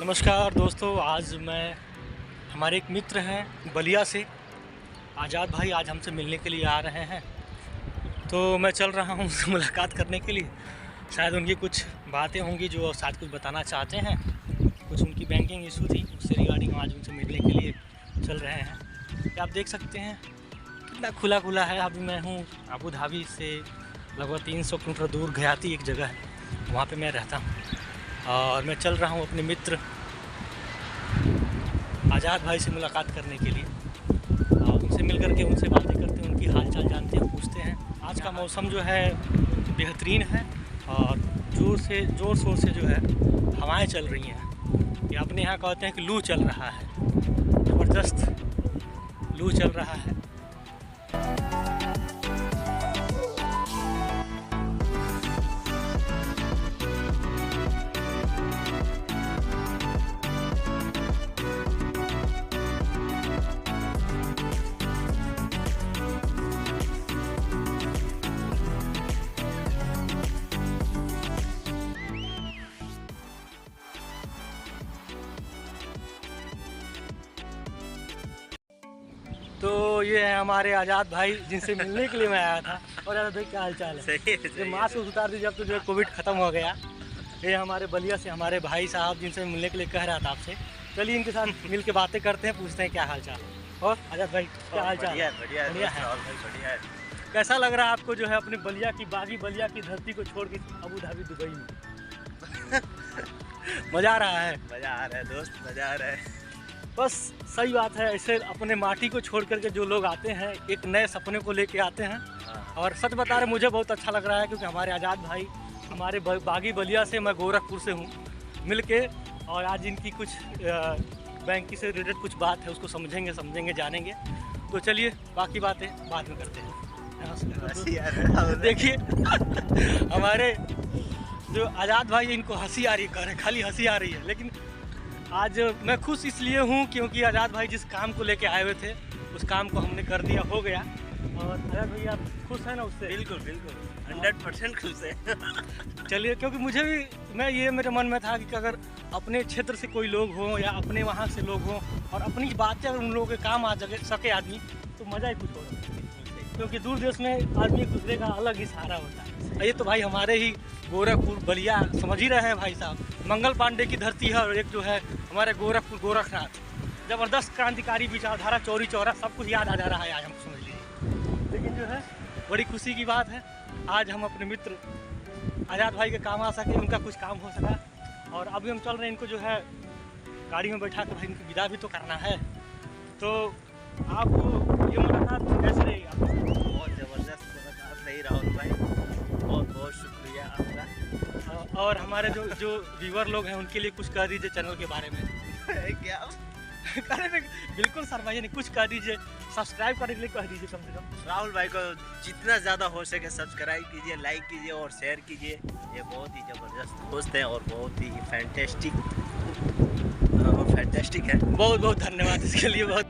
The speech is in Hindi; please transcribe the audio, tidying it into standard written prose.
नमस्कार दोस्तों, आज मैं हमारे एक मित्र हैं बलिया से, आज़ाद भाई आज हमसे मिलने के लिए आ रहे हैं। तो मैं चल रहा हूँ उनसे मुलाकात करने के लिए। शायद उनकी कुछ बातें होंगी जो शायद कुछ बताना चाहते हैं। कुछ उनकी बैंकिंग इशू थी, उससे रिगार्डिंग आज उनसे मिलने के लिए चल रहे हैं। आप देख सकते हैं कितना खुला खुला है। अभी मैं हूँ अबू धाबी से लगभग 300 किलोमीटर दूर गयाती एक जगह है, वहाँ पे मैं रहता हूँ और मैं चल रहा हूँ अपने मित्र आज़ाद भाई से मुलाकात करने के लिए। और उनसे मिल करके उनसे बातें करते हैं, उनकी हाल चाल जानते हैं, पूछते हैं। आज का मौसम जो है बेहतरीन है और ज़ोर शोर से जो है हवाएं चल रही हैं। ये अपने यहाँ कहते हैं कि लू चल रहा है, ज़बरदस्त लू चल रहा है। तो ये है हमारे आज़ाद भाई जिनसे मिलने के लिए मैं आया था। और आज़ाद भाई क्या हाल चाल है? सही मास्क उतार दीजिए, अब तो जो है कोविड ख़त्म हो गया। ये हमारे बलिया से हमारे भाई साहब जिनसे मिलने के लिए कह रहा था आपसे। चलिए इनके साथ मिल के बातें करते हैं, पूछते हैं क्या हाल चाल है। और आज़ाद भाई क्या हाल चाल है? बढ़िया है। कैसा लग रहा है आपको जो है अपने बलिया की बागी बलिया की धरती को छोड़ के अबू धाबी दुबई में? मज़ा आ रहा है? मज़ा आ रहा है दोस्त, मज़ा आ रहा है। बस सही बात है, ऐसे अपने माटी को छोड़ करके जो लोग आते हैं एक नए सपने को लेके आते हैं। और सच बता रहे मुझे बहुत अच्छा लग रहा है क्योंकि हमारे आज़ाद भाई हमारे बागी बलिया से, मैं गोरखपुर से हूँ, मिल के। और आज इनकी कुछ बैंक से रिलेटेड कुछ बात है, उसको समझेंगे जानेंगे। तो चलिए बाकी बातें बाद में करते हैं। देखिए हमारे जो आज़ाद भाई इनको हंसी आ रही है, खाली हंसी आ रही है। लेकिन आज मैं खुश इसलिए हूँ क्योंकि आज़ाद भाई जिस काम को लेके आए हुए थे उस काम को हमने कर दिया, हो गया। और आज़ाद भाई आप खुश हैं ना उससे? बिल्कुल 100% खुश है। चलिए, क्योंकि मुझे भी ये मेरे मन में था कि अगर अपने क्षेत्र से कोई लोग हों या अपने वहाँ से लोग हों और अपनी बातें अगर उन लोगों के काम आ सके आदमी, तो मज़ा ही कुछ होगा। क्योंकि दूर देश में आदमी एक दूसरे का अलग ही सहारा होता है। ये तो भाई हमारे ही गोरखपुर बलिया समझ ही रहे हैं भाई साहब, मंगल पांडे की धरती है। और एक जो है हमारे गोरखपुर गोरखनाथ, ज़बरदस्त क्रांतिकारी विचारधारा, चौरी चौरा, सब कुछ याद आ जा रहा है आज, हम समझ लीजिए। लेकिन जो है बड़ी खुशी की बात है, आज हम अपने मित्र आज़ाद भाई के काम आ सके, उनका कुछ काम हो सका। और अभी हम चल रहे हैं, इनको जो है गाड़ी में बैठा कर भाई इनको विदा भी तो करना है। तो आपको ये मुलाकात कैसे रहेगी? बहुत ज़बरदस्त मुलाकात रही राहुल भाई, बहुत शुक्रिया आपका। और हमारे जो व्यूअर लोग हैं उनके लिए कुछ कह दीजिए चैनल के बारे में। क्या बिल्कुल सर भाई, नहीं कुछ कह दीजिए, सब्सक्राइब करने के लिए कह दीजिए कम से कम। राहुल भाई को जितना ज़्यादा हो सके सब्सक्राइब कीजिए, लाइक कीजिए और शेयर कीजिए। ये बहुत ही ज़बरदस्त दोस्त हैं और बहुत ही फैंटेस्टिक है। बहुत बहुत धन्यवाद इसके लिए। बहुत